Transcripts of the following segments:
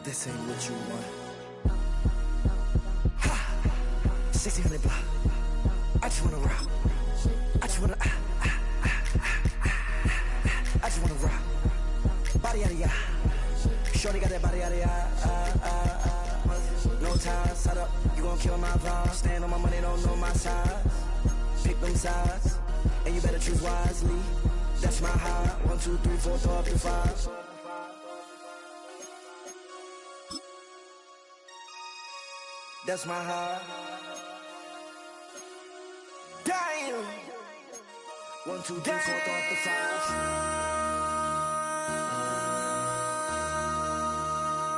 This ain't what you want. Ha! 1600 block. I just wanna rock. I just wanna I just wanna rock. Body yada yada. Shorty got that body yada yada. No time, set up. You gon' kill my vibe. Stand on my money, don't know my size. Pick them sides, and you better choose wisely. That's my high. 1, 2, 3, 4, throw up to 5. That's my high. Damn. 1, 2, 3, 4, throw up to 5.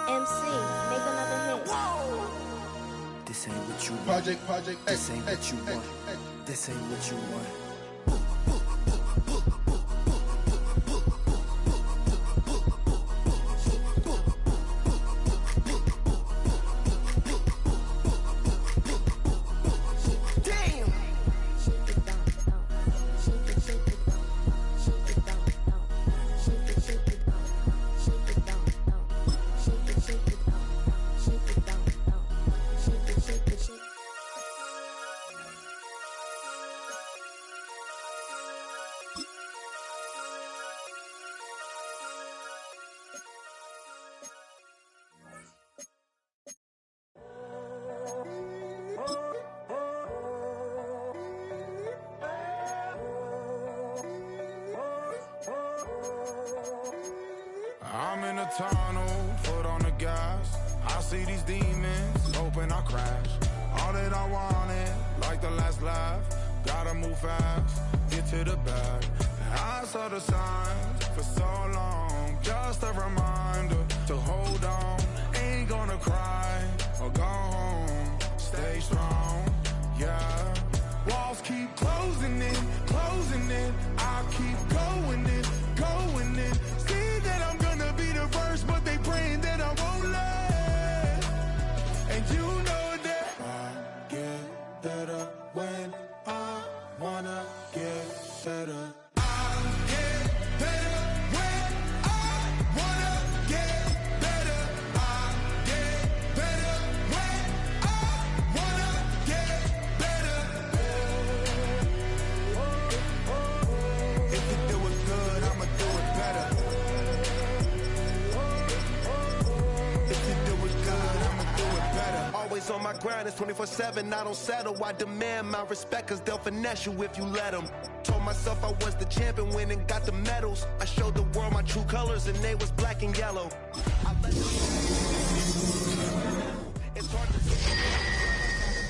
MC, make another hit. Whoa. This ain't what you want. Project. This ain't what you want. This ain't what you want. I'm in a tunnel, foot on the gas. I see these demons, hoping I crash. All that I wanted, like the last laugh. Gotta move fast, get to the bag. I saw the signs for so long, just a reminder to hold on. Ain't gonna cry or go home, stay strong, yeah. Walls keep closing in, I keep going in. See that I'm gonna be the first, but they praying that I won't let. And you know that I get better when I wanna get better. I get better when I wanna get better. I get better when I wanna get better. If you do it good, I'ma do it better. If you do it good, I'ma do it better. Always on my grind, it's 24/7, I don't settle. I demand my respect, cause they'll finesse you if you let them. Told myself I was the champion, went and got the medals. I showed the world my true colors, and they was black and yellow. It's hard to see a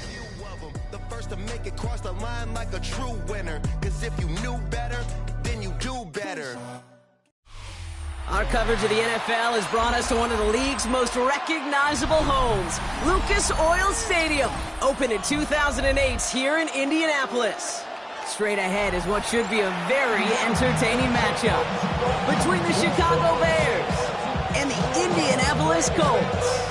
few of them. The first to make it cross the line like a true winner. Cause if you knew better, then you do better. Our coverage of the NFL has brought us to one of the league's most recognizable homes, Lucas Oil Stadium, opened in 2008 here in Indianapolis. Straight ahead is what should be a very entertaining matchup between the Chicago Bears and the Indianapolis Colts.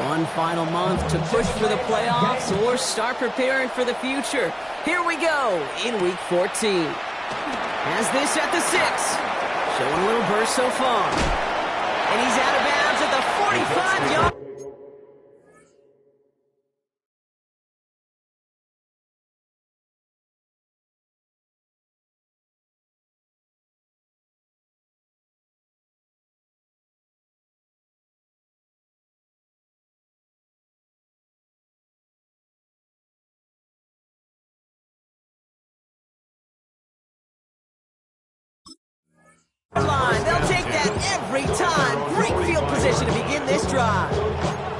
One final month to push for the playoffs or start preparing for the future. Here we go in Week 14. Has this at the 6. Showing a little burst so far. And he's out of bounds at the 45-yard. Line. They'll take that every time. Great field position to begin this drive.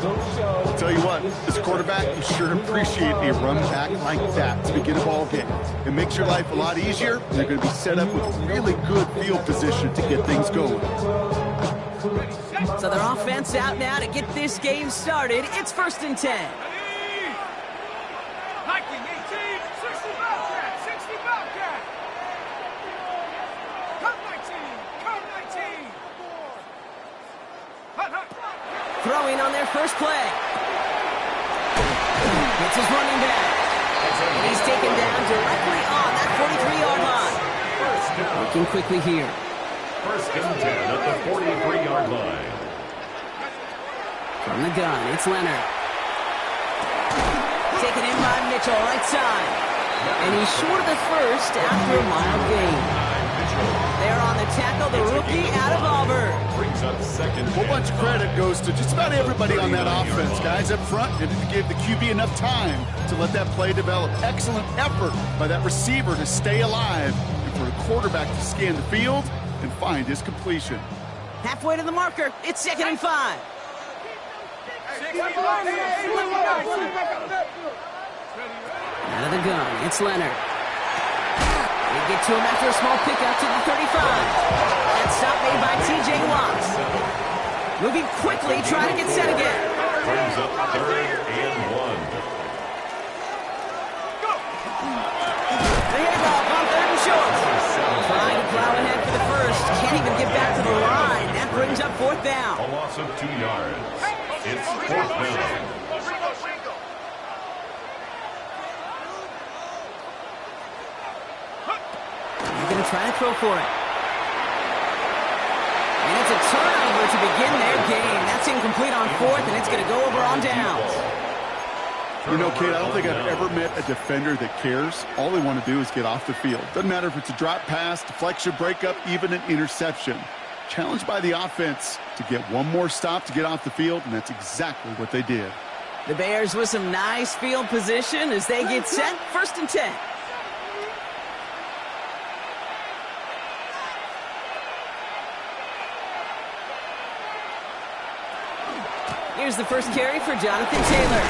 I'll tell you what, as a quarterback, you sure appreciate a run back like that to begin a ball game. It makes your life a lot easier. You're going to be set up with really good field position to get things going. So their offense out now to get this game started. It's 1st and 10. Throwing on their first play. It's his running back. And he's taken down directly on that 43-yard line. Working quickly here. First and 10 at the 43-yard line. From the gun, it's Leonard. Taken in by Mitchell, right side. And he's short of the first after a mild gain. There on the tackle, the rookie out of Auburn. Brings up second. A whole bunch of credit goes to just about everybody on that offense. Guys up front didn't give the QB enough time to let that play develop. Excellent effort by that receiver to stay alive and for the quarterback to scan the field and find his completion. Halfway to the marker, it's 2nd and 5. Out of the gun, it's Leonard. They get to him after a small pickup to the 35. That stop made by T.J. Watt. Moving quickly, trying to get set again. Brings up 3rd and 1. They hit a ball on 3rd and short. Trying to plow ahead for the first. Can't even get back to the line. That brings up 4th down. A loss of 2 yards. It's 4th down. Going to try to throw for it. And it's a turnover to begin their game. That's incomplete on 4th, and it's going to go over on downs. You know, Kate, I don't think I've ever met a defender that cares. All they want to do is get off the field. Doesn't matter if it's a drop pass, deflection, breakup, even an interception. Challenged by the offense to get one more stop to get off the field, and that's exactly what they did. The Bears with some nice field position as they get set. 1st and 10. Here's the first carry for Jonathan Taylor.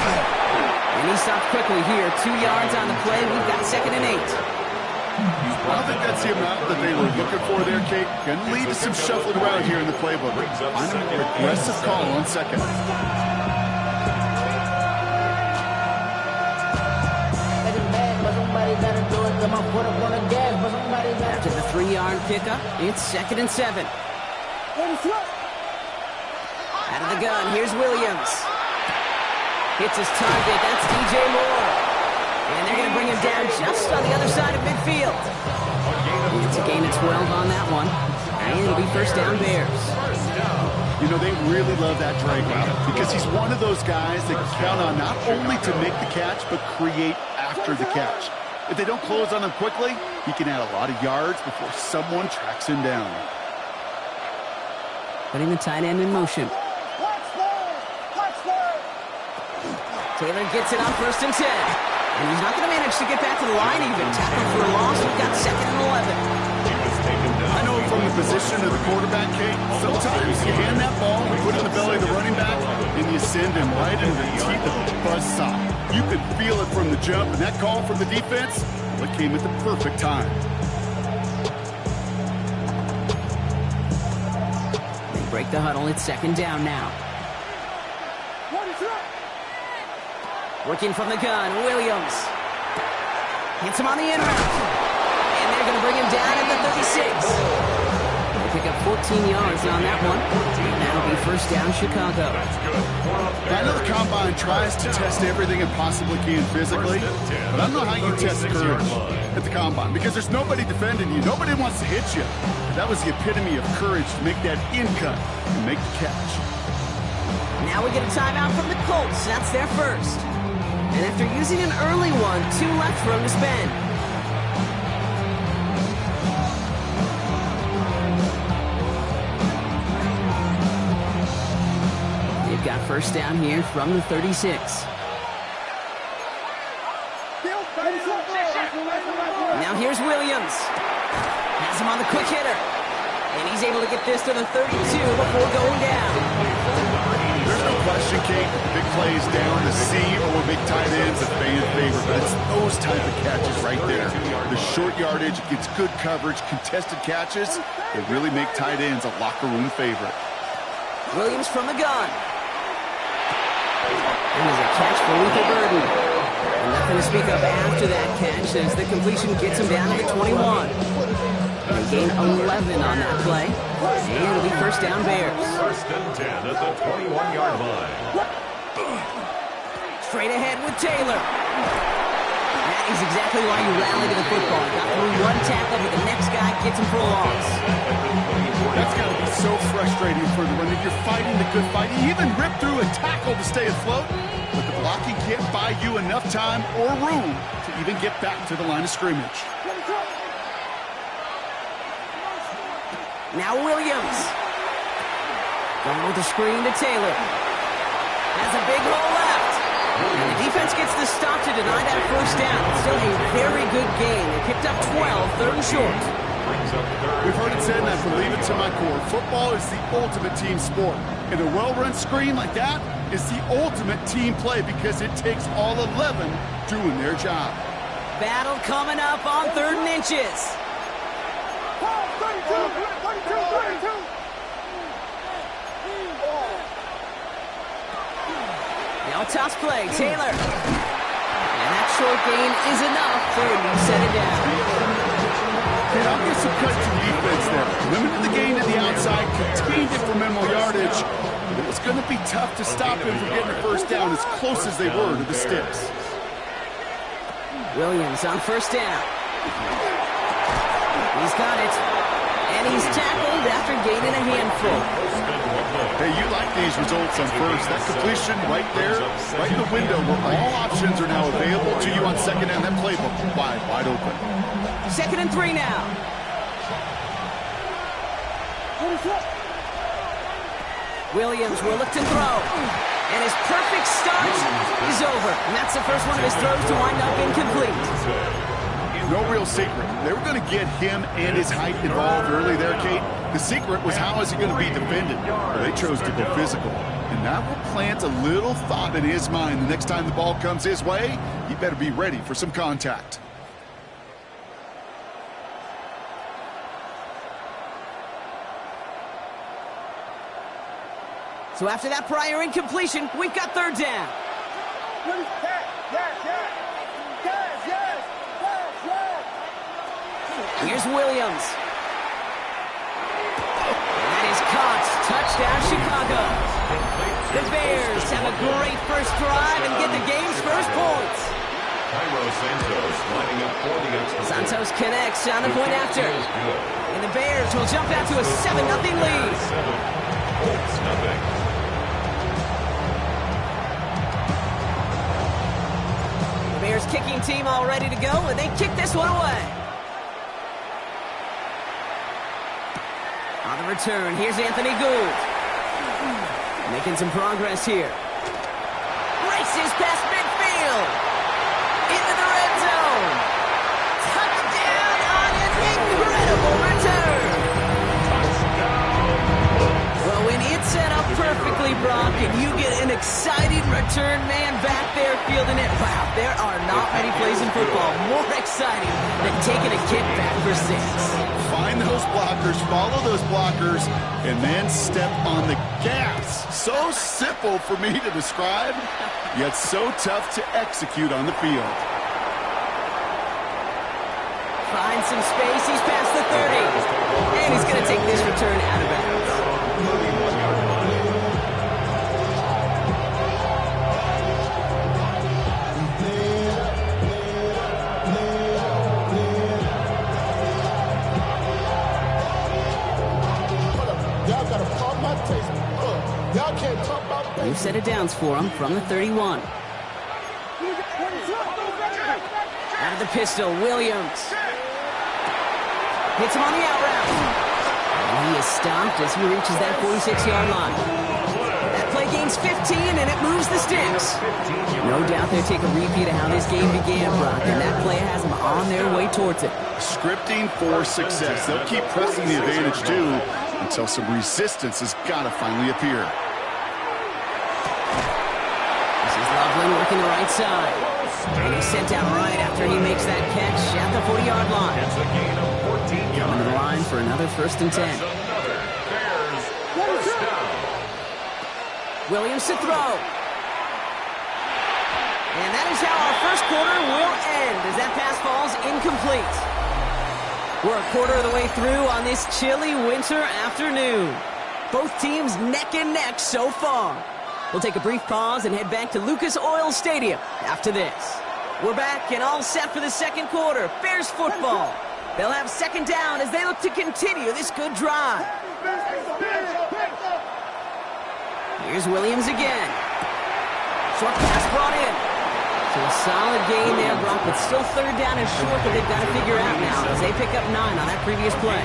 And he stopped quickly here. 2 yards on the play. We've got 2nd and 8. I don't think that's the amount that they were looking for there, Kate. Going to lead to some shuffling around here in the playbook. On a more aggressive call on 2nd. After the 3-yard pickup, it's 2nd and 7. Out of the gun, here's Williams. Hits his target, that's DJ Moore. And they're going to bring him down just on the other side of midfield. It's a gain of 12 on that one. And it'll be 1st down Bears. You know, they really love that drag route because he's one of those guys that can count on not only to make the catch, but create after the catch. If they don't close on him quickly, he can add a lot of yards before someone tracks him down. Putting the tight end in motion. Taylor gets it on 1st and 10. And he's not going to manage to get back to the line even. Tackle for a loss. We've got 2nd and 11. I know from the position of the quarterback, Kate, sometimes you hand that ball, you put it in the belly of the running back, and you send him right into the teeth of a buzzsaw. You could feel it from the jump, and that call from the defense, well, it came at the perfect time. They break the huddle. It's 2nd down now. Working from the gun, Williams. Hits him on the in route. And they're going to bring him down at the 36. They pick up 14 yards on that one. And that'll be 1st down Chicago. I know the combine tries to test everything it possibly can physically, but I don't know how you test courage at the combine because there's nobody defending you. Nobody wants to hit you. That was the epitome of courage to make that in cut and make the catch. Now we get a timeout from the Colts. That's their first. And after using an early one, 2 left for him to spend. They've got 1st down here from the 36. Now here's Williams. Has him on the quick hitter. And he's able to get this to the 32 before going down. There's no question, Kate, big plays down the seam or big tight ends, a fan favorite, but it's those type of catches right there. The short yardage, gets good coverage, contested catches, they really make tight ends a locker room favorite. Williams from the gun. And there's a catch for Luther Burden. And nothing to speak of after that catch as the completion gets him down to the 21. They gain 11 on that play. And it'll be first down Bears. First and 10 at the 21-yard line. Straight ahead with Taylor. That is exactly why you rally to the football. Got through one tackle, but the next guy gets him for a loss. That's got to be so frustrating for the runner. You're fighting the good fight. You even rip through a tackle to stay afloat, but the blocking can't buy you enough time or room to even get back to the line of scrimmage. Now Williams. Going with the screen to Taylor. Has a big hole left. And the defense gets the stop to deny that first down. It's still a very good game. They picked up 12, third and short. We've heard it said, and I believe it to my core, football is the ultimate team sport. And a well-run screen like that is the ultimate team play because it takes all 11 doing their job. Battle coming up on third and inches. Now a toss play, Taylor. And that short gain is enough for a new set it down. And I'll get some credit to the defense there. Limited the gain to the outside, contained it for minimal yardage. But it was going to be tough to stop him from getting a first down as close as they were to the sticks. Williams on first down. He's got it. And he's tackled after gaining a handful. Hey, you like these results on first. That completion right there, right in the window where all options are now available to you on second down. That playbook wide open. 2nd and 3 now. Williams will look to throw. And his perfect start is over. And that's the first one of his throws to wind up incomplete. No real secret. They were going to get him and his height involved early there, Kate. The secret was how is he going to be defended? Well, they chose to go physical. And that will plant a little thought in his mind. The next time the ball comes his way, he better be ready for some contact. So after that prior incompletion, we've got third down. Here's Williams. That is caught. Touchdown, Chicago. The Bears have a great first drive and get the game's first points. Santos lining up for the extra. Santos connects on the point after. And the Bears will jump out to a 7-0 lead. 6-0. Bears kicking team all ready to go, and they kick this one away. On the return, here's Anthony Gould. Making some progress here. Races past midfield. Into the red zone. Touchdown on an incredible return. Well, when it's set up perfectly, Brock, and you get an exciting return man back there fielding it, wow, there are not many plays in football more exciting than taking a kick back for 6. Find those blockers, follow those blockers, and then step on the gas. So simple for me to describe, yet so tough to execute on the field. Finds some space, he's past the 30. And he's going to take this return out of bounds. New set of downs for him from the 31. Out of the pistol, Williams. Hits him on the out route. And he is stopped as he reaches that 46-yard line. That play gains 15, and it moves the sticks. No doubt they'll take a repeat of how this game began, Brock, and that play has them on their way towards it. Scripting for success. They'll keep pressing the advantage, too, until some resistance has got to finally appear. Loveland working the right side. And he's sent out right after he makes that catch at the 40-yard line. It's a gain of 14 yards. Coming to the line for another 1st and 10. Bears first down. Williams to throw. And that is how our first quarter will end as that pass falls incomplete. We're a quarter of the way through on this chilly winter afternoon. Both teams neck and neck so far. We'll take a brief pause and head back to Lucas Oil Stadium after this. We're back and all set for the second quarter. Bears football. They'll have second down as they look to continue this good drive. Here's Williams again. Short pass brought in. So a solid gain there, Brock, but still third down and short that they've got to figure out now as they pick up 9 on that previous play.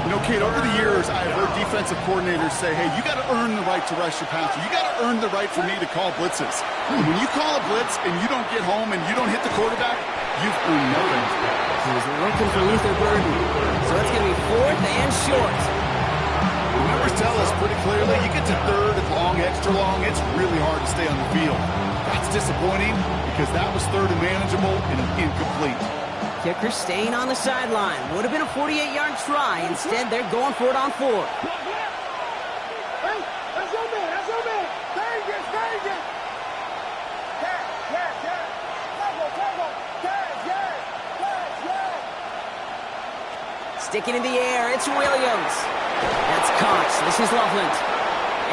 You know, Kate, over the years, I've heard defensive coordinators say, hey, you got to earn the right to rush your passer. You got to earn the right for me to call blitzes. And when you call a blitz and you don't get home and you don't hit the quarterback, you've earned nothing. He's looking for Luther Burden. So it's going to be 4th and short. The numbers tell us pretty clearly, you get to third and long, extra long, it's really hard to stay on the field. That's disappointing because that was third and manageable and incomplete. Kicker staying on the sideline. Would have been a 48-yard try. Instead, they're going for it on 4. Sticking in the air, it's Williams. That's caught. This is Loveland.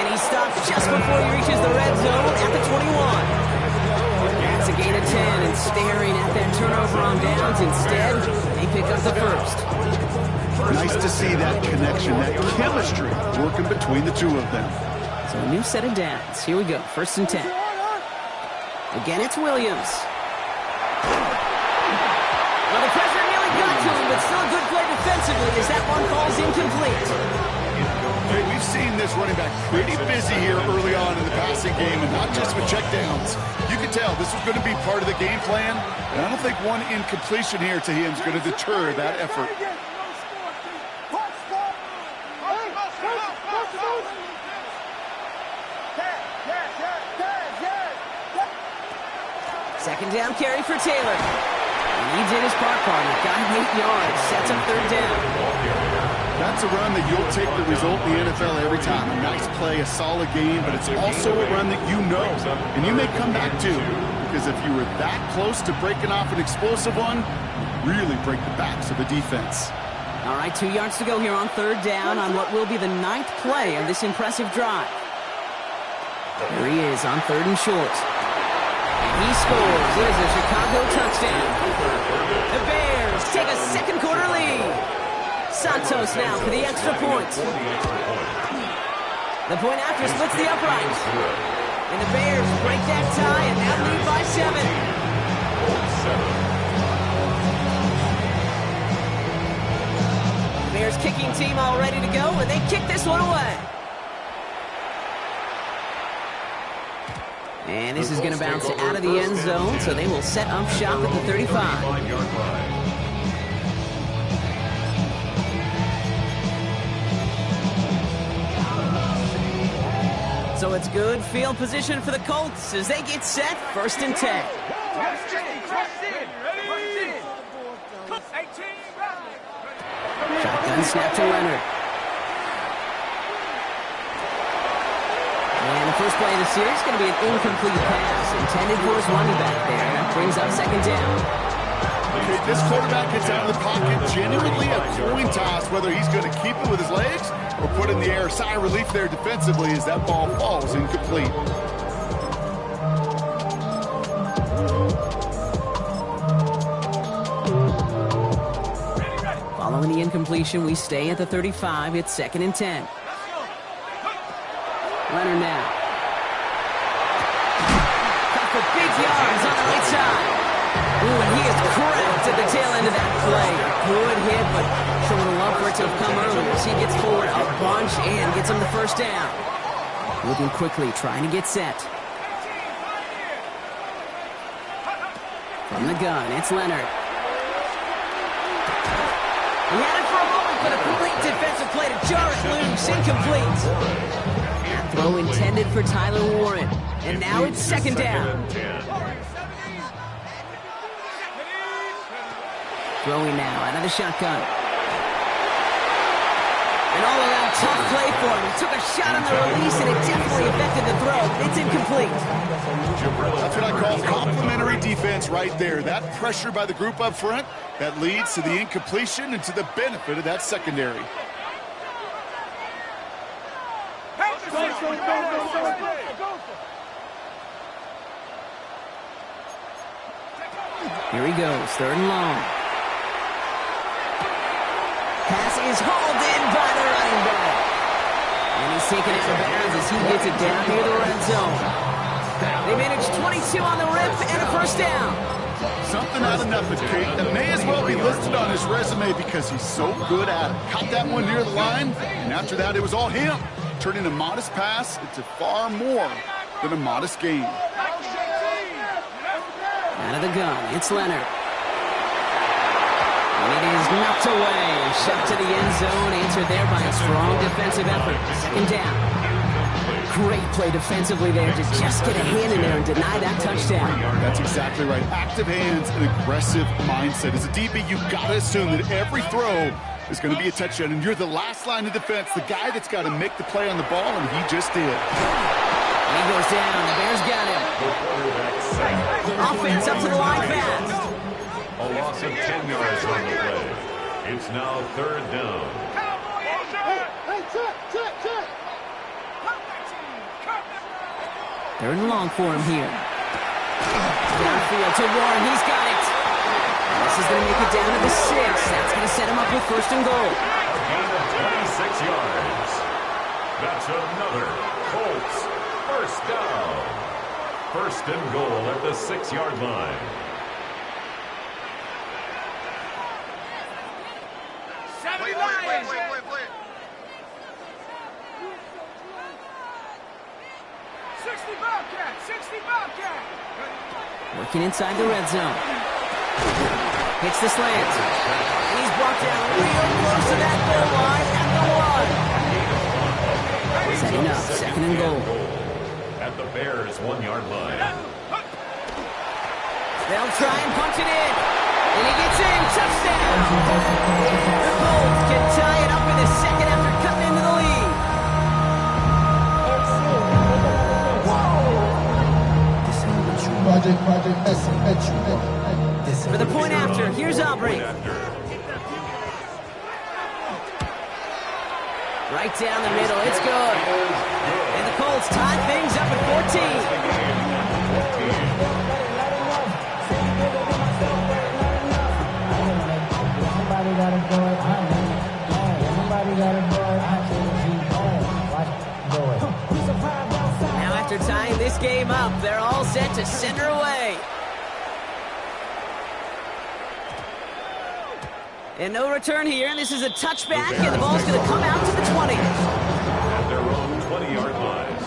And he stops just before he reaches the red zone at the 21. That's a gain of 10, and staring at that turnover on downs. Instead, they pick up the first. Nice to see that connection, that chemistry working between the two of them. So a new set of downs. Here we go, 1st and 10. Again, it's Williams. Well, the pressure nearly got to him, but still a good play defensively as that one falls incomplete. Hey, we've seen this running back pretty busy here early on in the passing game, and not just with checkdowns. You can tell this was going to be part of the game plan, and I don't think one incompletion here to him is going to deter that effort. Second down carry for Taylor. And he did his part, got him 8 yards, sets up 3rd down. That's a run that you'll take the result in the NFL every time. A nice play, a solid game, but it's also a run that you know, and you may come back to, because if you were that close to breaking off an explosive one, you really break the backs of the defense. All right, 2 yards to go here on 3rd down on what will be the 9th play of this impressive drive. There he is on 3rd and short. And he scores. It is a Chicago touchdown. The Bears take a second quarter lead. Santos now for the extra point. The point after splits the upright. And the Bears break that tie and now lead by 7. Bears kicking team all ready to go, and they kick this one away. And this is going to bounce out of the end zone, so they will set up shop at the 35. So it's good field position for the Colts as they get set, 1st and 10. Shotgun snap to Leonard. And the first play of the series is going to be an incomplete pass intended for his running back there. That brings up 2nd down. This quarterback gets out of the pocket, genuinely a coin toss, whether he's going to keep it with his legs or put in the air. Sigh of relief there defensively as that ball falls incomplete. Following the incompletion, we stay at the 35. It's 2nd and 10. Leonard now. Got for big yards on the right side. Ooh, and he is cracked at the tail end of that play. Good hit, but sure would have loved for it to have come earlier. As he gets forward a bunch and gets him the 1st down. Moving quickly, trying to get set. From the gun, it's Leonard. He had it for a moment, but a complete defensive play to jar it loose. Incomplete. Throw intended for Tyler Warren. And now it's 2nd down. Throwing now out of the shotgun. And all around tough play for him. He took a shot on the release, and it definitely affected the throw. It's incomplete. That's what I call complimentary defense right there. That pressure by the group up front, that leads to the incompletion and to the benefit of that secondary. Here he goes, 3rd and long. Pass is hauled in by the running back. And he's taken out of bounds as he gets it down near the red zone. They managed 22 on the rip and a 1st down. Something out of nothing, Kate. That may as well be listed on his resume because he's so good at it. Caught that one near the line, and after that, it was all him. Turning a modest pass into far more than a modest gain. Out of the gun, it's Leonard. And it is knocked away. Shot to the end zone, answered there by a strong defensive effort. 2nd down. Great play defensively there to just get a hand in there and deny that touchdown. That's exactly right. Active hands and aggressive mindset. As a DB, you've got to assume that every throw is going to be a touchdown, and you're the last line of defense, the guy that's got to make the play on the ball, and he just did. He goes down. The Bears got him. Offense up to the line fast. A loss of 10 yards on the play. It's now 3rd down. Third and long for him here. Downfield to Warren. He's got it. This is going to make it down to the 6. That's going to set him up with 1st and goal. A gain of 26 yards. That's another Colts 1st down. 1st and goal at the 6-yard line. Working inside the red zone. Hits the slant. He's brought down real close to that goal line at the 1. Setting up, 2nd and goal. At the Bears' 1-yard line. They'll try and punch it in. And he gets in. Touchdown. The Colts can tie it up in the 2nd after cutting into the lead. For the point after, here's Aubrey. Right down the middle, it's good. And the Colts tie things up at 14. Now after tying this game up, they're all set to send her away. And no return here, and this is a touchback, and the ball's going to come out to the 20. At their own 20-yard line.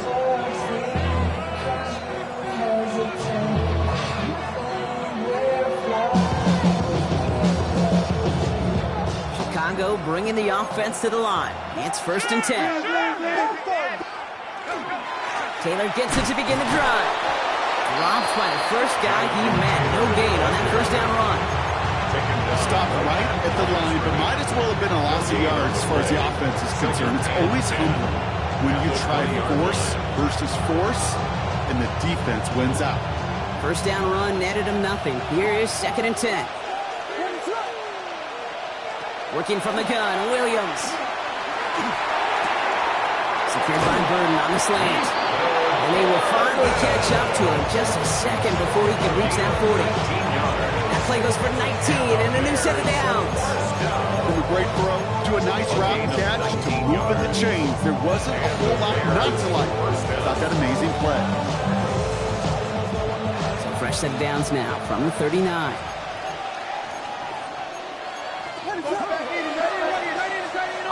Chicago bringing the offense to the line. It's 1st and 10. Taylor gets it to begin the drive. Dropped by the first guy he met. No gain on that 1st down run. Stopped right at the line, but might as well have been a loss of yards as far as the offense is concerned. It's always humbling when you try force versus force, and the defense wins out. 1st down run netted him nothing. Here is 2nd and 10. Working from the gun, Williams. Secured by Burden on the slant. And they will finally catch up to him just a second before he can reach that 40. That play goes for 19 and a new set of downs. From a great throw to a nice route and catch to moving the chains. There wasn't a whole lot not to like about that amazing play. So fresh set of downs now from the 39.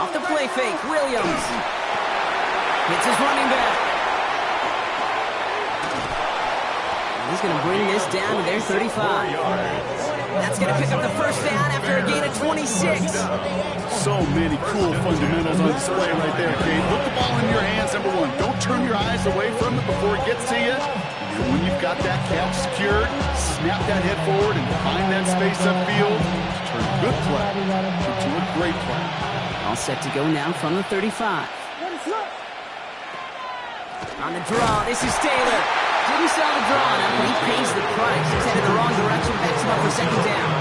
Off the play fake, Williams. Hits his running back. He's going to bring this down to their 35. That's going to pick up the 1st down after a gain of 26. So many cool fundamentals on display right there, Kate. Put the ball in your hands, number 1. Don't turn your eyes away from it before it gets to you. And when you've got that catch secured, snap that head forward and find that space upfield. Turn a good play into a great play. All set to go now from the 35. On the draw, this is Taylor. Didn't sell the draw enough, but he pays the price. He's headed the wrong direction, backs him up for second down.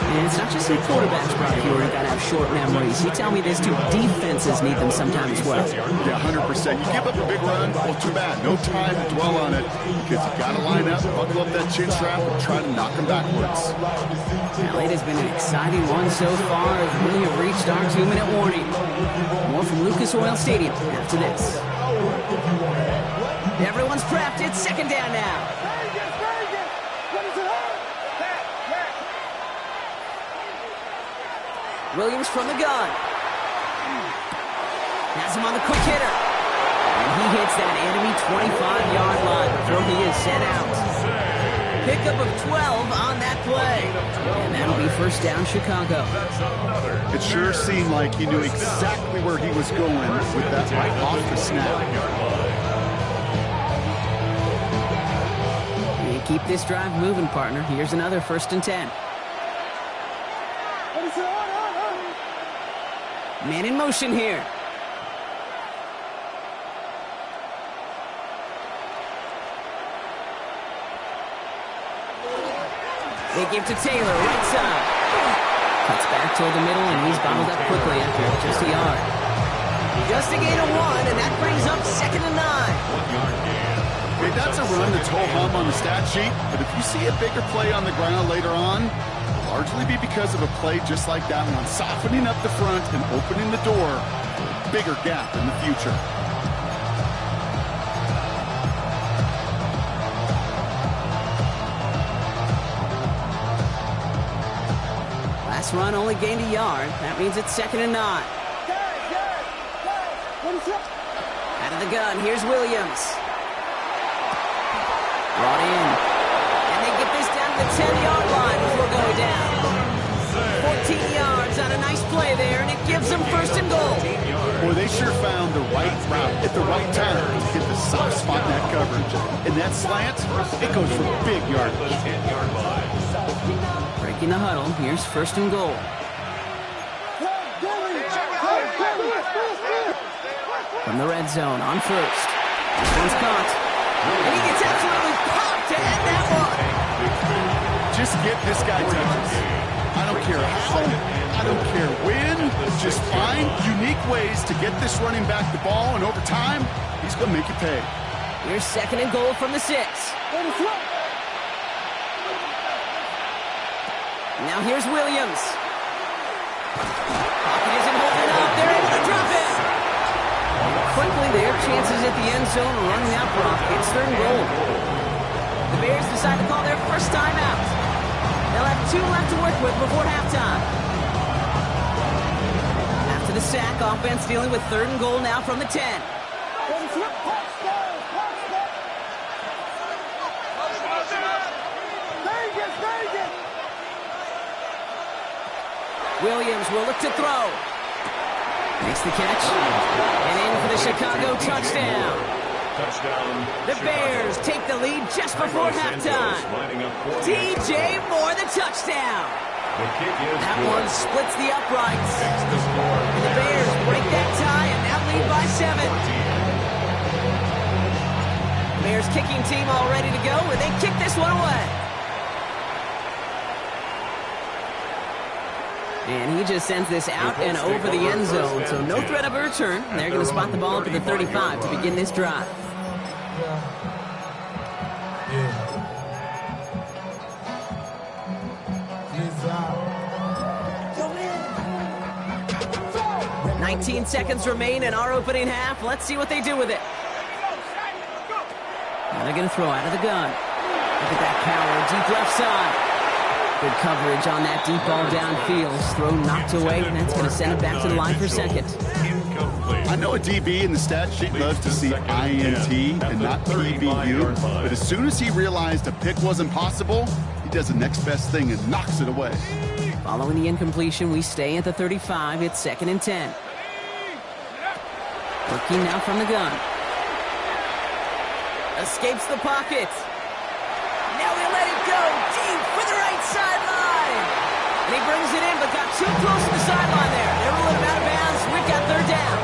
And it's not just the quarterbacks, Brock, you got to have short memories. You tell me this too, defenses need them sometimes as well. Yeah, 100%. You give up a big run, well, too bad. No time to dwell on it because you got to line up, buckle up that chin strap, and try to knock them backwards. Well, it has been an exciting one so far as we have reached our 2-minute warning. More from Lucas Oil Stadium after this. Everyone's prepped. It's second down now. Williams from the gun. Has him on the quick hitter. And he hits that enemy 25-yard line before he is sent out. Pickup of 12 on that play. And that'll be first down, Chicago. It sure seemed like he knew exactly where he was going with that right off the snap. You keep this drive moving, partner. Here's another 1st and 10. Man in motion here. They give to Taylor, right side. Cuts back toward the middle, and he's bottled up quickly after just a yard. Just a gain of 1, and that brings up 2nd and 9. Okay, that's a run that's ho-hum on the stat sheet, but if you see a bigger play on the ground later on, it'll largely be because of a play just like that one, softening up the front and opening the door for a bigger gap in the future. Last run only gained a yard. That means it's 2nd and 9. Out of the gun, here's Williams. Brought in. And they get this down to the 10-yard line before going down. 14 yards on a nice play there, and it gives them 1st and goal. Boy, they sure found the right route at the right time to get the soft spot in that coverage. And that slant, it goes for big yardage. Breaking the huddle, here's 1st and goal. From the red zone on 1st. This one's caught. And he gets absolutely popped to end that one. Just get this guy touches. I don't care how, I don't care when. Just find unique ways to get this running back the ball, and over time, he's going to make you pay. Here's 2nd and goal from the 6. Now here's Williams. Pocket isn't holding up. They're able to drop it. Quickly, their chances at the end zone running out, Brock. It's 3rd and goal. The Bears decide to call their first timeout. They'll have 2 left to work with before halftime. After the sack, offense dealing with 3rd and goal now from the 10. Williams will look to throw. Makes the catch. And in for the Chicago touchdown. The Bears take the lead just before halftime. DJ Moore, the touchdown. That one splits the uprights. And the Bears break that tie and now lead by 7. Bears kicking team all ready to go, and they kick this one away. And he just sends this out and over the end zone, so no threat of a return. They're going to spot the ball up at the 35 to begin this drive. 19 seconds remain in our opening half. Let's see what they do with it. Now they're going to throw out of the gun. Look at that power, deep left side. Good coverage on that deep ball downfield. Throw knocked away, and that's going to send it back to the line for 2nd. I know a DB in the stat sheet loves to see INT and not TBU, but as soon as he realized a pick wasn't possible, he does the next best thing and knocks it away. Following the incompletion, we stay at the 35. It's 2nd and 10. Working now from the gun. Escapes the pocket. Now we let it go deep for the right sideline. And he brings it in, but got too close to the sideline there. They're ruling him out of bounds. We've got 3rd down.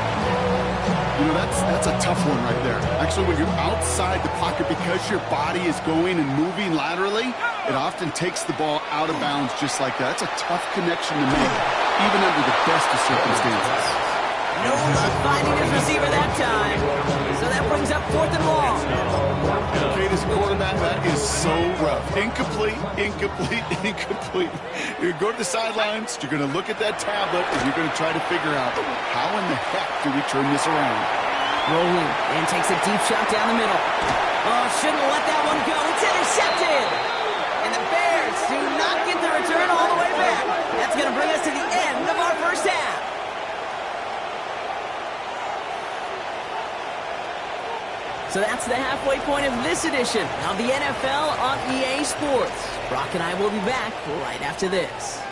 You know, that's a tough one right there. Actually, when you're outside the pocket, because your body is going and moving laterally, it often takes the ball out of bounds just like that. It's a tough connection to make, even under the best of circumstances. No luck finding his receiver that time. So that brings up 4th and long. Kate, as a quarterback, that is so rough. Incomplete, incomplete, incomplete. You're going to go to the sidelines, you're going to look at that tablet, and you're going to try to figure out how in the heck do we turn this around. Rolling and takes a deep shot down the middle. Oh, shouldn't have let that one go. It's intercepted. And the Bears do not get the return all the way back. That's going to bring us to the end of our first half. So that's the halfway point of this edition of the NFL on EA Sports. Brock and I will be back right after this.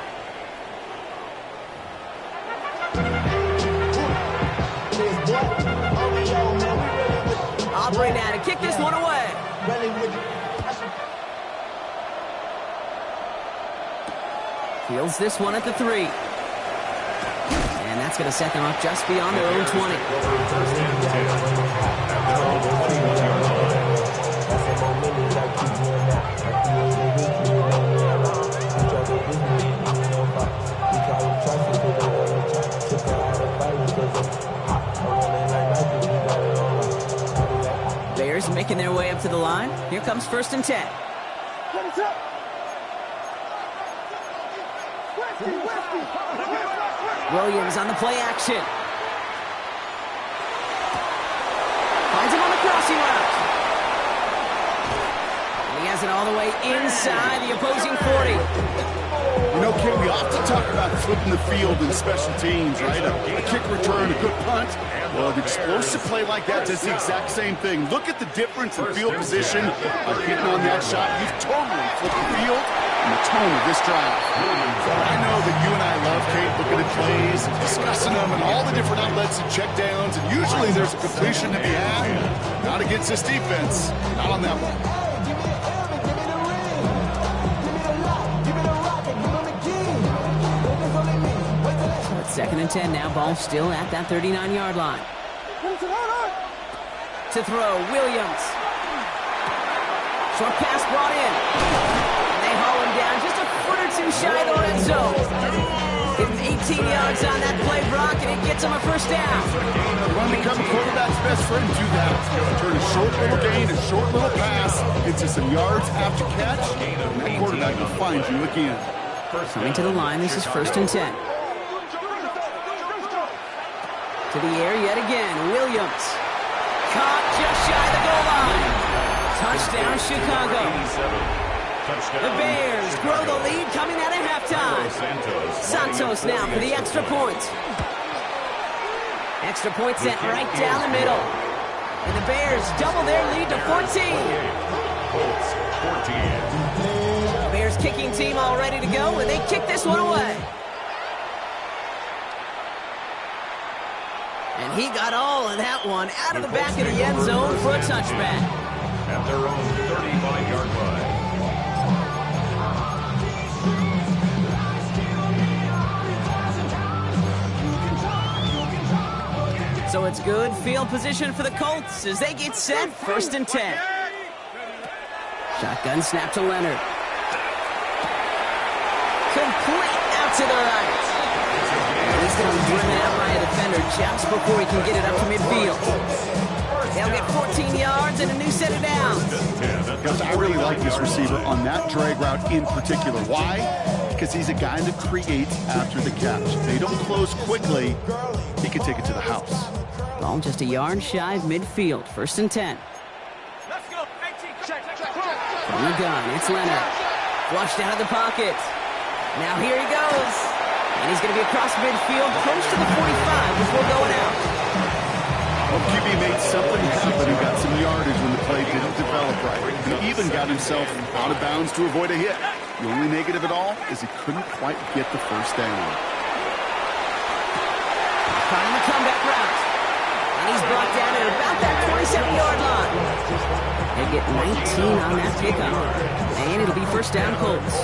Aubrey now to kick this one away. Fields this one at the 3. And that's going to set them up just beyond their own 20. Bears making their way up to the line. Here comes 1st and 10. Williams on the play action. Finds him on the crossing route. And he has it all the way inside the opposing 40. You know, Kate, we often talk about flipping the field in special teams, right? A kick return, a good punt. Well, an explosive play like that does the exact same thing. Look at the difference in field position by hitting on that shot. You've totally flipped the field and the tone of this drive. I know that you and I love, Kate, looking at plays and discussing them and all the different outlets and checkdowns, and usually there's a completion to be had. Not against this defense. Not on that one. So it's 2nd and 10 now. Ball still at that 39-yard line. To throw, Williams. Short pass brought in. And they haul him down just a foot or two shy of the red zone. Give him 18 yards on that play, Brock, and it gets him a 1st down. You want to become a quarterback's best friend? Do that. Turn a short little gain, a short little pass into some yards after catch, and that quarterback will find you again. Coming to the line, this is 1st and 10. To the air yet again, Williams. Caught just shy of the goal line. Touchdown, Chicago. The Bears grow the lead coming out of halftime. Santos now for the extra point. Extra point sent right down the middle. And the Bears double their lead to 14. Bears kicking team all ready to go, and they kick this one away. And he got all of that one out of the back of the end zone for a touchback. At their own 35-yard line. So it's good field position for the Colts as they get set, 1st and 10. Shotgun snap to Leonard. Complete out to the right. He's going to be driven out by a defender just before he can get it up to midfield. They'll get 14 yards and a new set of downs. Guys, I really like this receiver on that drag route in particular. Why? Because he's a guy that creates after the catch. If they don't close quickly, he can take it to the house. Ball just a yard shy of midfield, 1st and 10. Let's go. 18, check. From the gun, it's Leonard. Flushed out of the pocket. Now here he goes. And he's going to be across midfield, close to the 45 before going out. Well, QB made something happen and got some yardage when the play didn't develop right. He even got himself out of bounds to avoid a hit. The only negative at all is he couldn't quite get the 1st down. Trying the comeback route. And he's brought down at about that 27-yard line. They get 19 on that pickup. And it'll be 1st down Colts.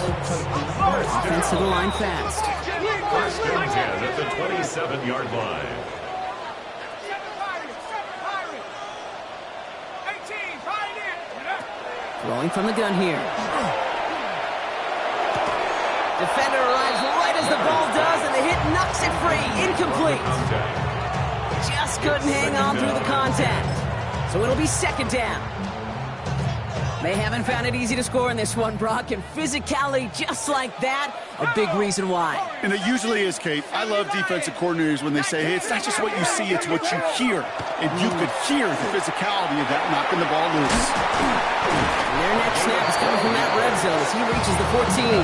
Offense to the line fast. 1st and 10 at the 27-yard line. Throwing from the gun here. Defender arrives right as the ball does, and the hit knocks it free. Incomplete. Just couldn't hang on through the contact. So it'll be second down. They haven't found it easy to score in this one, Brock, and physicality just like that, a big reason why. And it usually is, Kate. I love defensive coordinators when they say, hey, it's not just what you see, it's what you hear. And you could hear the physicality of that knocking the ball loose. And their next snap is coming from that red zone as he reaches the 14.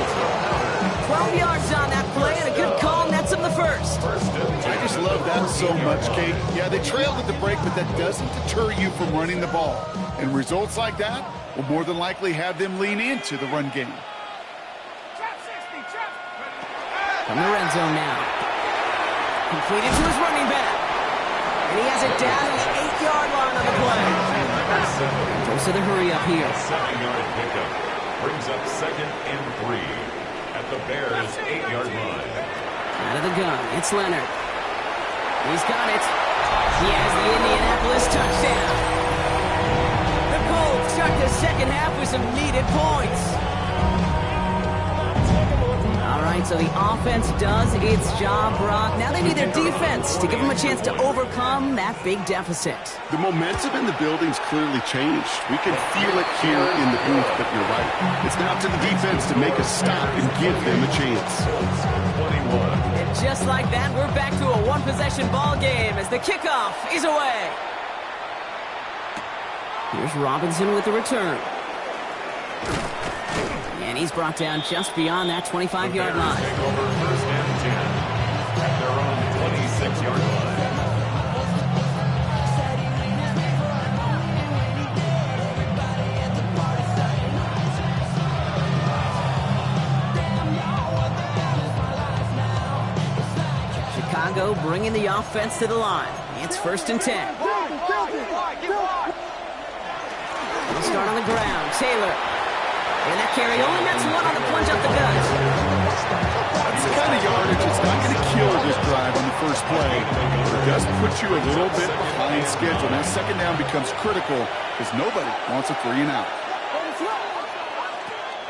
12 yards on that play, and a good call nets him the first. I just love that so much, Kate. Yeah, they trailed at the break, but that doesn't deter you from running the ball. And results like that will more than likely have them lean into the run game. From the red zone now. Completed to his running back. And he has it down to the 8-yard line on the play. Goes to the hurry up here. 7-yard pickup brings up 2nd and 3 at the Bears' 8-yard line. Out of the gun, it's Leonard. He's got it. He has the Indianapolis touchdown. The Colts start the second half with some needed points. All right, so the offense does its job, Brock. Now they need their defense to give them a chance to overcome that big deficit. The momentum in the building's clearly changed. We can feel it here in the booth, but you're right. It's now to the defense to make a stop and give them a chance. 21. And just like that, we're back to a one-possession ball game as the kickoff is away. Here's Robinson with the return. And he's brought down just beyond that 25-yard line. Take over 1st and 10 at their own 26-yard line. Chicago bringing the offense to the line. It's 1st and 10. We'll start on the ground. Taylor. And that carry only nets one on the plunge up the gut. That's the kind of yardage that's not going to kill this drive on the first play. But it does put you a little bit behind schedule. Now second down becomes critical because nobody wants a 3 and out.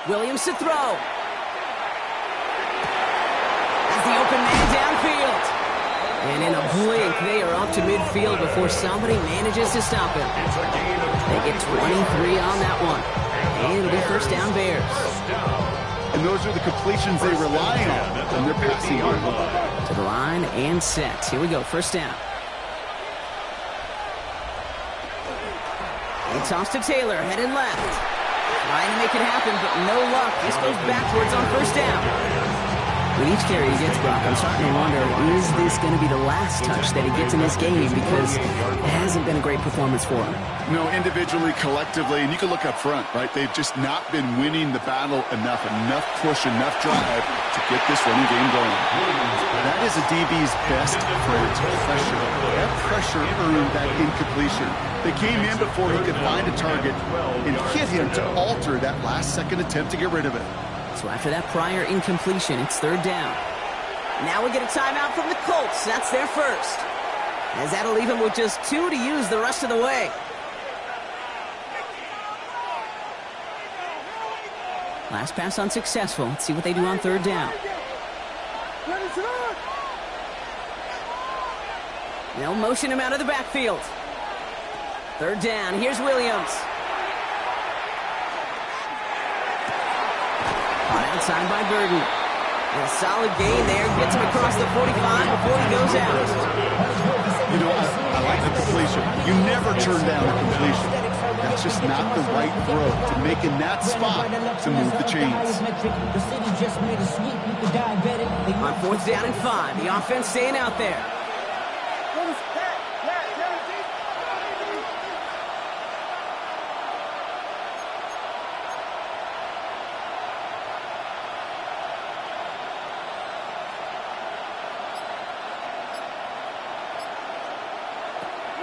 Williams to throw. As the open man downfield. And in a blink, they are up to midfield before somebody manages to stop him. They get 23 on that one. And it'll be 1st down Bears. And those are the completions they rely on when they're passing on. To the line and set. Here we go, 1st down. A toss to Taylor, headed left. Trying to make it happen, but no luck. This goes backwards on 1st down. With each carry he gets, Brock, I'm starting to wonder, is this going to be the last touch that he gets in this game? Because it hasn't been a great performance for him. No, individually, collectively, and you can look up front, right? They've just not been winning the battle enough push, enough drive to get this running game going. That is a DB's best friend, pressure. That pressure earned that incompletion. They came in before he could find a target and hit him to alter that last-second attempt to get rid of it. So after that prior incompletion, it's 3rd down. Now we get a timeout from the Colts. That's their first. As that'll leave them with just 2 to use the rest of the way. Last pass unsuccessful. Let's see what they do on 3rd down. They'll motion him out of the backfield. 3rd down. Here's Williams. Outside by Burden. And a solid gain there. Gets him across the 45 before he goes out. You know, I like the completion. You never turn down a completion. That's just not the right throw to make in that spot to move the chains. On 4th down and 5. The offense staying out there.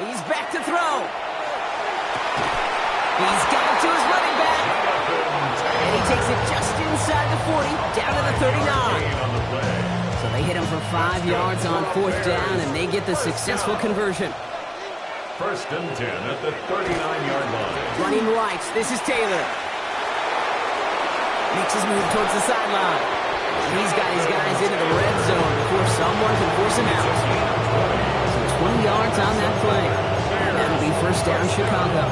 He's back to throw. He's got it to his running back. And he takes it just inside the 40, down to the 39. So they hit him for 5 yards on 4th down, and they get the successful conversion. 1st and 10 at the 39-yard line. Running right, this is Taylor. Makes his move towards the sideline. He's got his guys into the red zone before someone can force him out. So 20 yards on that play. And that'll be first down, Chicago.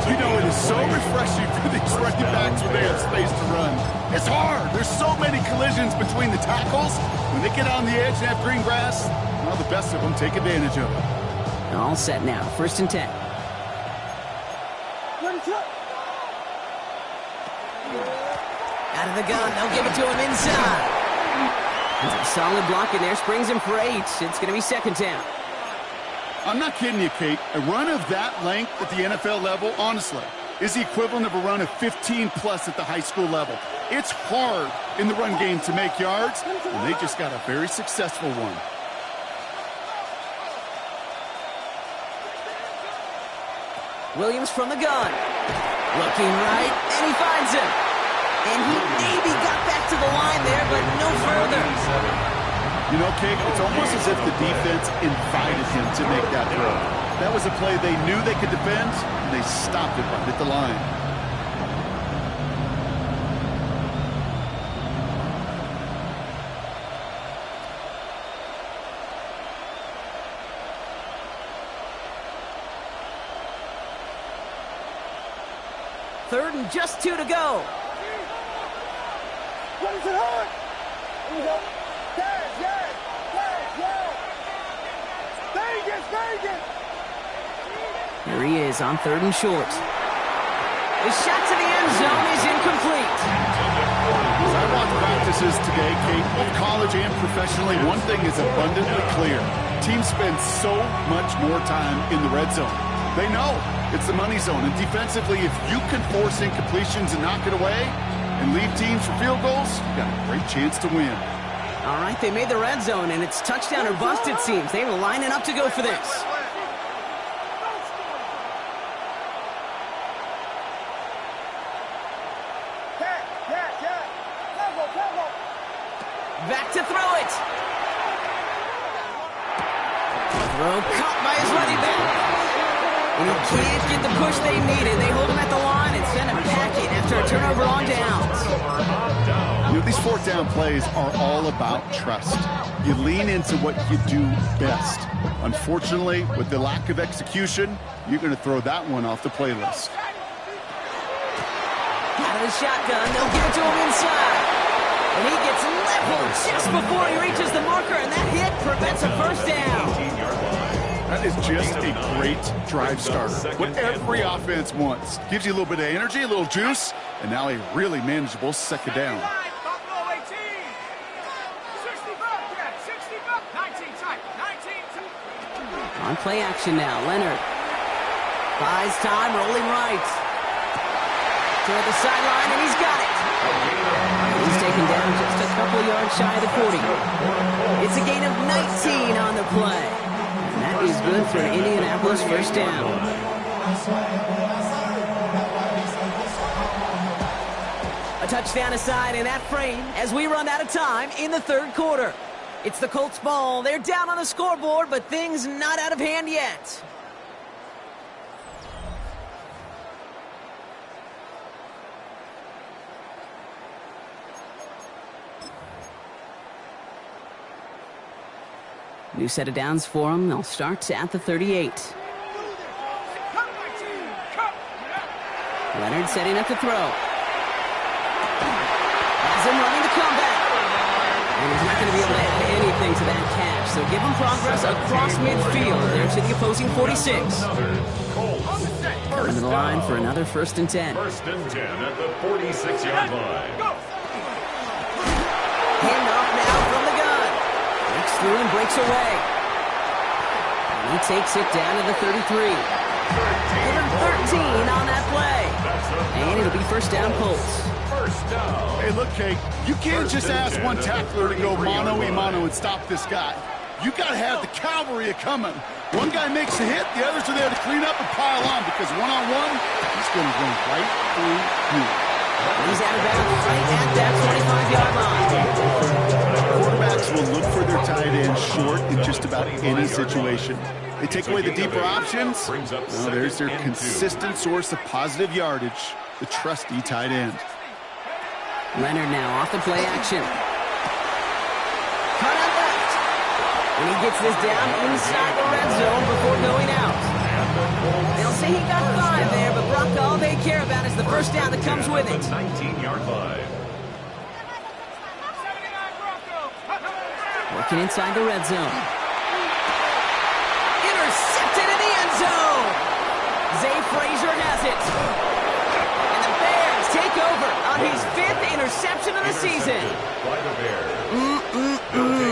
You know, it is so refreshing for these running backs when they have space to run. It's hard. There's so many collisions between the tackles. When they get on the edge and have green grass, well, the best of them take advantage of it. All set now. First and 10. Out of the gun. They'll give it to him inside. There's a solid block in there. Springs him for 8. It's going to be second down. I'm not kidding you, Kate. A run of that length at the NFL level, honestly, is the equivalent of a run of 15-plus at the high school level. It's hard in the run game to make yards, and they just got a very successful one. Williams from the gun. Looking right, and he finds him. And he maybe got back to the line there, but no further. You know, Kate, it's almost as if the defense invited him to make that throw. That was a play they knew they could defend, and they stopped it right at the line. Third and just 2 to go. What is it hard? Here we go. Here he is on 3rd and short. The shot to the end zone is incomplete. As I watch practices today, Kate, both college and professionally, one thing is abundantly clear. Teams spend so much more time in the red zone. They know it's the money zone. And defensively, if you can force incompletions and knock it away and leave teams for field goals, you got a great chance to win. All right, they made the red zone, and it's touchdown or bust, it seems. They were lining up to go for this. Back to throw it. Throw caught by his running back. And he can't get the push they needed. They hold him at the line and send him packing after a turnover on downs. You know, these fourth down plays are all about trust. You lean into what you do best. Unfortunately, with the lack of execution, you're going to throw that one off the playlist. Out of the shotgun, they'll give it to him inside. And he gets leveled just before he reaches the marker, and that hit prevents a first down. That is just a great drive starter. What every offense wants. Gives you a little bit of energy, a little juice, and now a really manageable second down. On play action now, Leonard buys time, rolling right. Toward the sideline, and he's got it. He's taken down just a couple yards shy of the 40. It's a gain of 19 on the play. And that is good for an Indianapolis first down. A touchdown aside in that frame as we run out of time in the third quarter. It's the Colts ball. They're down on the scoreboard, but things not out of hand yet. New set of downs for them. They'll start at the 38. Leonard setting up to throw. Has him running the comeback. And he's not going to be able to add anything to that catch. So give him progress across midfield. There to the opposing 46. Coming to the line for another 1st and 10. 1st and 10 at the 46-yard line. Handoff now from the gun. Breaks through and breaks away. And he takes it down to the 33. Give him 13 on that play. And it'll be first down, Colts. Hey, look, Kate, you can't just ask one tackler to go mano-a-mano and stop this guy. You got to have the cavalry coming. One guy makes a hit, the others are there to clean up and pile on, because one-on-one, he's going to run right through you. He's out of bounds right at that 25-yard line. Quarterbacks will look for their tight end short in just about any situation. They take away the deeper options. Now there's their consistent source of positive yardage, the trusty tight end. Leonard now off the play action. Cut out left. And he gets this down inside the red zone before going out. They'll say he got 5 there, but Brock, all they care about is the first down that comes with it. 19-yard line. Working inside the red zone. Intercepted in the end zone. Zay Frazier has it. And the Bears take over on his 5th interception of the season. By the Bears.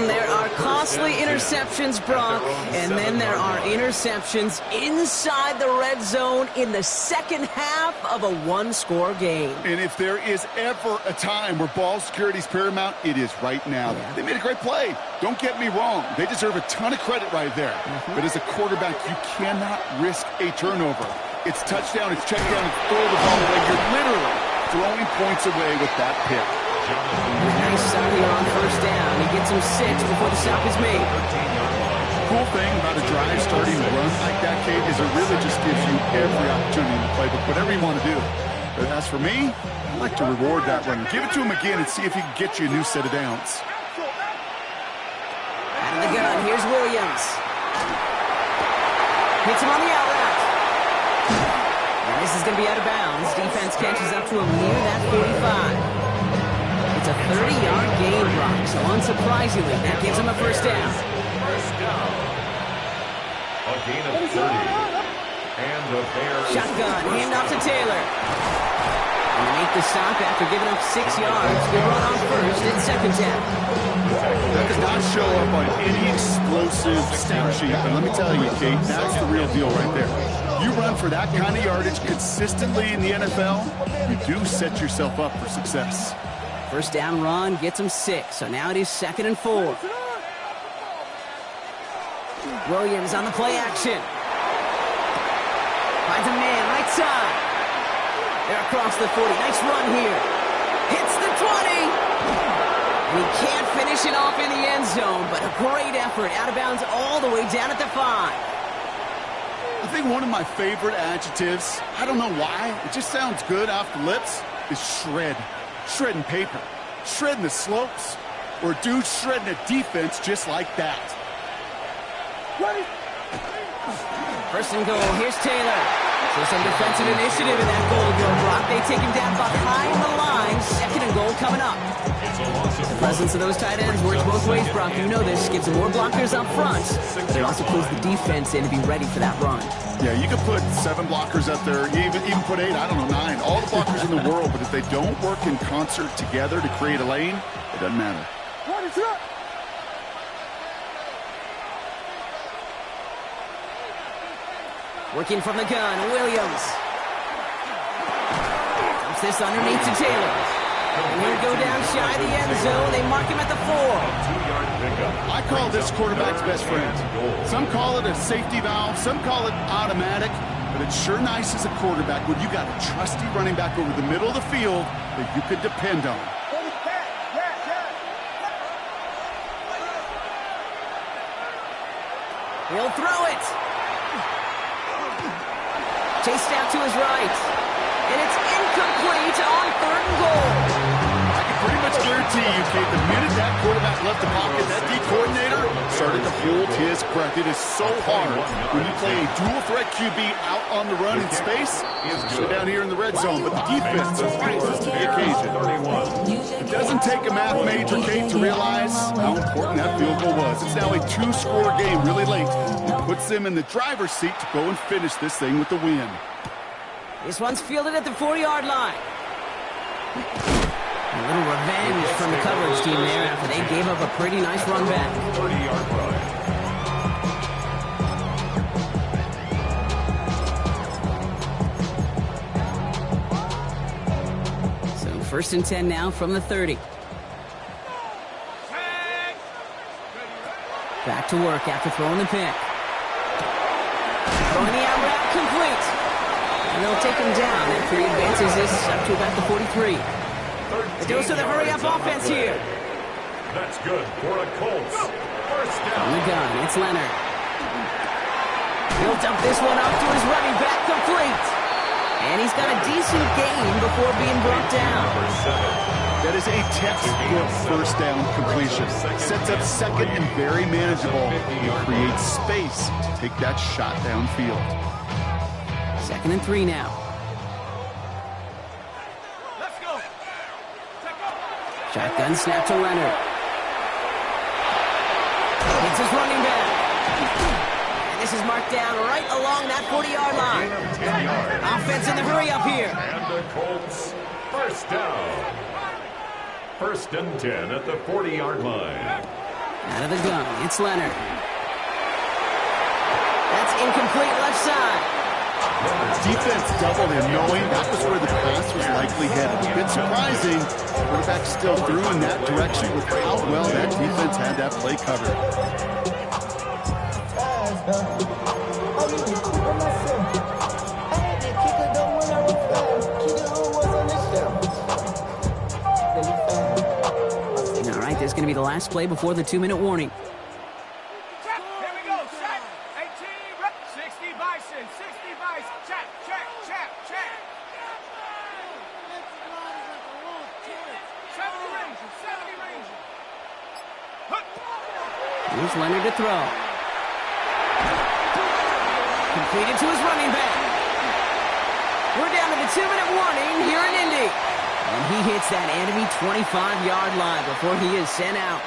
There are costly interceptions, Brock, and then there are interceptions inside the red zone in the second half of a one-score game. And if there is ever a time where ball security is paramount, it is right now. Yeah. They made a great play. Don't get me wrong. They deserve a ton of credit right there. But as a quarterback, you cannot risk a turnover. It's touchdown, it's check down, it's throw the ball away. You're literally throwing points away with that pick. Nice stop here on first down. He gets him 6 before the stop is made. Cool thing about a drive starting a run like that, Kate, is it really just gives you every opportunity in the playbook, whatever you want to do. But as for me, I like to reward that run. Give it to him again and see if he can get you a new set of downs. Out of the gun, here's Williams. Hits him on the out route. And this is going to be out of bounds. Defense catches up to him near that 45. It's a 30-yard gain, Brock, so unsurprisingly, that gives him a first down. First down. A gain of 30. And the Bears. Shotgun, handoff to Taylor. And they make the stop after giving up 6 yards. They run on first and second down. That does not show up on any explosive stat sheet, but let me tell you, Kate, that's the real deal right there. You run for that kind of yardage consistently in the NFL, you do set yourself up for success. First down run gets him 6, so now it is 2nd and 4. Williams on the play action. Finds a man right side. They're across the 40. Nice run here. Hits the 20. And he can't finish it off in the end zone, but a great effort. Out of bounds all the way down at the 5. I think one of my favorite adjectives, I don't know why, it just sounds good off the lips, is shred. Shredding paper, shredding the slopes, or a dude shredding a defense just like that. First and goal, here's Taylor. So some defensive initiative in that goal goal, Brock. They take him down behind the line. 2nd and goal coming up. The presence of those tight ends works both ways, Brock. You know this. Gives them more blockers up front, but it also pulls the defense in to be ready for that run. Yeah, you could put 7 blockers up there, even put 8, I don't know, 9, all the blockers in the world, but if they don't work in concert together to create a lane, it doesn't matter. Working from the gun, Williams. Dumps this underneath to Taylor. And he'll go down shy of the end zone. They mark him at the 4. I call this quarterback's best friend. Some call it a safety valve, some call it automatic, but it's sure nice as a quarterback when you got a trusty running back over the middle of the field that you could depend on. He'll throw it. Chased out to his right. And it's incomplete on 3rd and goal. I can pretty much guarantee you, Kate, the minute that quarterback left the pocket, that D coordinator started to hold his breath. It is so hard when you play a dual threat QB out on the run in space, especially down here in the red zone, but the defense rises to the occasion. It doesn't take a math major, Kate, to realize how important that field goal was. It's now a 2-score game really late. It puts them in the driver's seat to go and finish this thing with the win. This one's fielded at the 40-yard line. A little revenge from the coverage team there after they gave up a pretty nice run back. 30-yard run. So 1st and 10 now from the 30. Back to work after throwing the pick. Throwing the out route complete. And they'll take him down after he advances this up to about the 43. The dose of the hurry-up offense here. That's good for a Colts. First down. On the gun, it's Leonard. He'll dump this one up to his running back complete. And he's got a decent gain before being brought down. That is a textbook first down completion. Sets up second and very manageable. And creates space to take that shot downfield. 2nd and 3 now. Let's go. Shotgun snap to Leonard. It's his running back. And this is marked down right along that 40-yard line. Offense in the hurry up here. And the Colts, first down. 1st and 10 at the 40-yard line. Out of the gun, it's Leonard. That's incomplete left side. Defense doubled him, knowing that was where the pass was likely headed. A bit surprising. Quarterback still threw in that direction with how well that defense had that play covered. All right, this is going to be the last play before the 2-minute warning. Here we go. Check. 18, 60 Bison. 60 Bison. Check. 70 Ranger. 70 Ranger. Here's Leonard to throw. Completed to his running back. We're down to the 2-minute warning here in Indy. And he hits that enemy 25-yard line before he is sent out.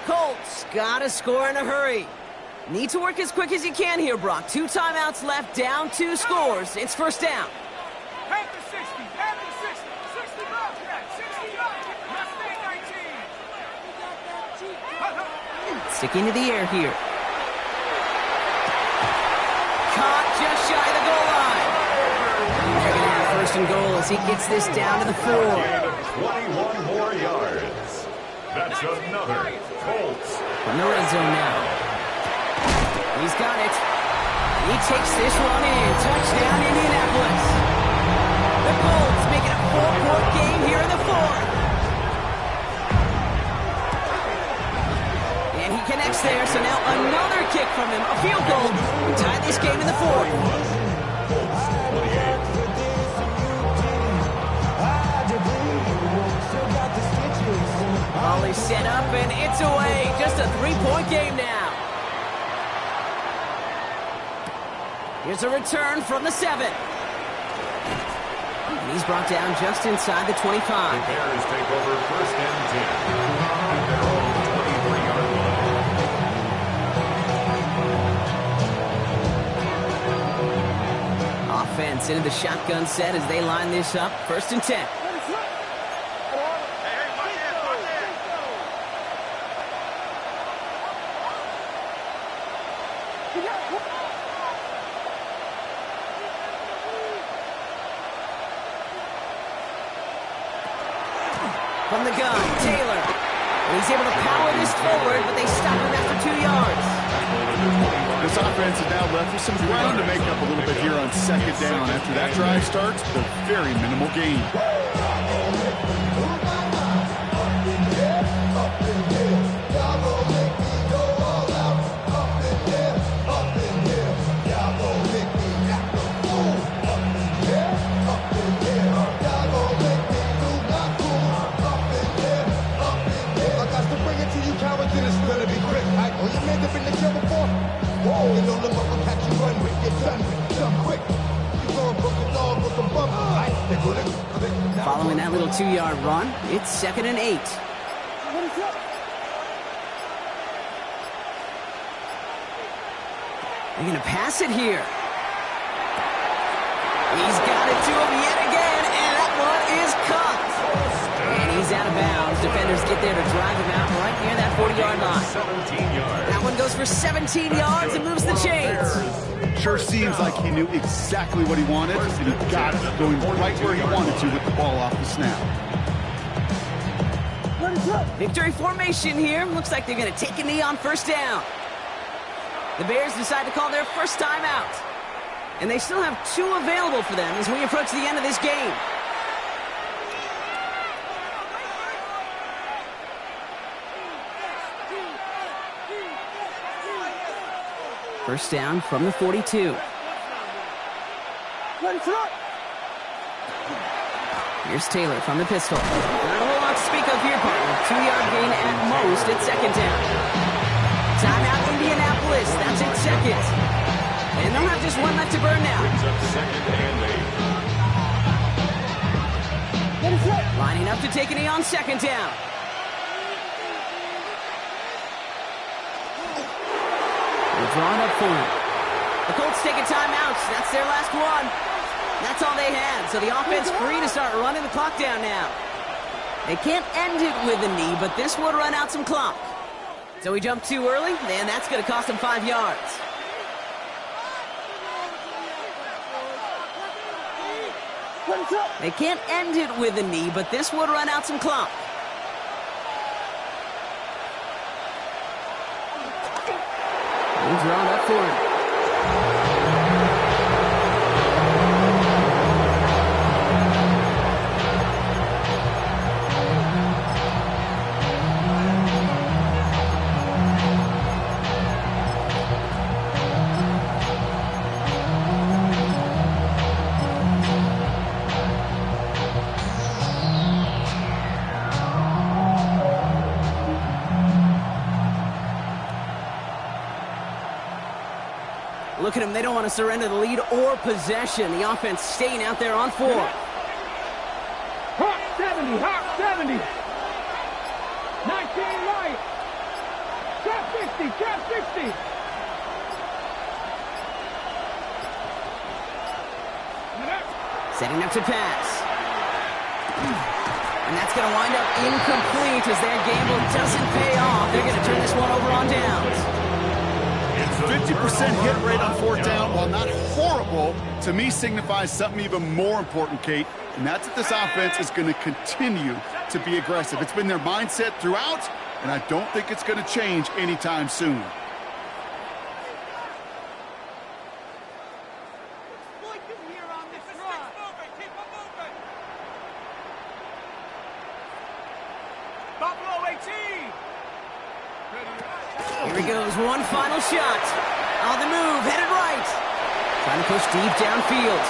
Colts got to score in a hurry. Need to work as quick as you can here, Brock. 2 timeouts left, down 2 scores. It's first down. Panther 60. Panther 60. 60 Bobcat. 60 Let's stay 19. Sticking to the air here. Caught just shy of the goal line. They're going to have 1st and goal as he gets this down to the 4. 21 more yards. That's another Colts. From the red zone now. He's got it. He takes this one in. Touchdown, Indianapolis. The Colts make it a 4-point game here in the 4th. And he connects there, so now another kick from him. A field goal. We tie this game in the 4th. Ball is set up, and it's away. Just a 3-point game now. Here's a return from the 7. And he's brought down just inside the 25. The Bears take over 1st and 10. At their own 23-yard line. Offense into the shotgun set as they line this up. 1st and 10. From the gun, Taylor. And he's able to power this forward, but they stop him after 2 yards. This offense is now left with some ground to make up a little bit here on 2nd down. After that drive starts, a very minimal gain. Following that little 2-yard run, it's 2nd and 8. They're going to pass it here. He's got it to him yet again, and that one is caught. And he's out of bounds. Defenders get there to drive him out right near that 40-yard line. 17 yards. That one goes for 17 yards and moves the chains. Sure seems like he knew exactly what he wanted, and he got it, going right where he wanted to with the ball off the snap. Victory formation here. Looks like they're going to take a knee on 1st down. The Bears decide to call their first timeout. And they still have 2 available for them as we approach the end of this game. First down from the 42. Here's Taylor from the pistol. Not a whole lot to speak of here, partner. 2-yard gain at most at second down. Timeout, Indianapolis. That's its second. And they'll have just one left to burn now. Brings up second and 8. Lining up to take a knee on second down. They're drawing up for him. The Colts take a timeout. That's their last one. That's all they had, so the offense free to start running the clock down now. They can't end it with a knee, but this would run out some clock. So we jump too early, and that's going to cost them 5 yards. They can't end it with a knee, but this would run out some clock. He's drawn up for him. Look at them. They don't want to surrender the lead or possession. The offense staying out there on 4. Hot 70, hot 70. 19 right. Trap 60, trap 60. Setting up to pass. And that's going to wind up incomplete as their gamble doesn't pay off. They're going to turn this one over on downs. 50% hit rate on 4th down, while not horrible, to me signifies something even more important, Kate, and that's that this offense is going to continue to be aggressive. It's been their mindset throughout, and I don't think it's going to change anytime soon. Here he goes, one final shot. On the move, headed right. Trying to push deep downfield.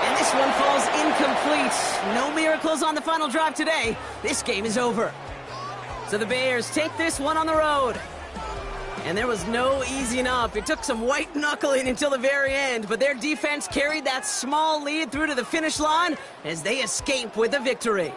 And this one falls incomplete. No miracles on the final drive today. This game is over. So the Bears take this one on the road. And there was no easing up. It took some white knuckling until the very end, but their defense carried that small lead through to the finish line as they escape with a victory.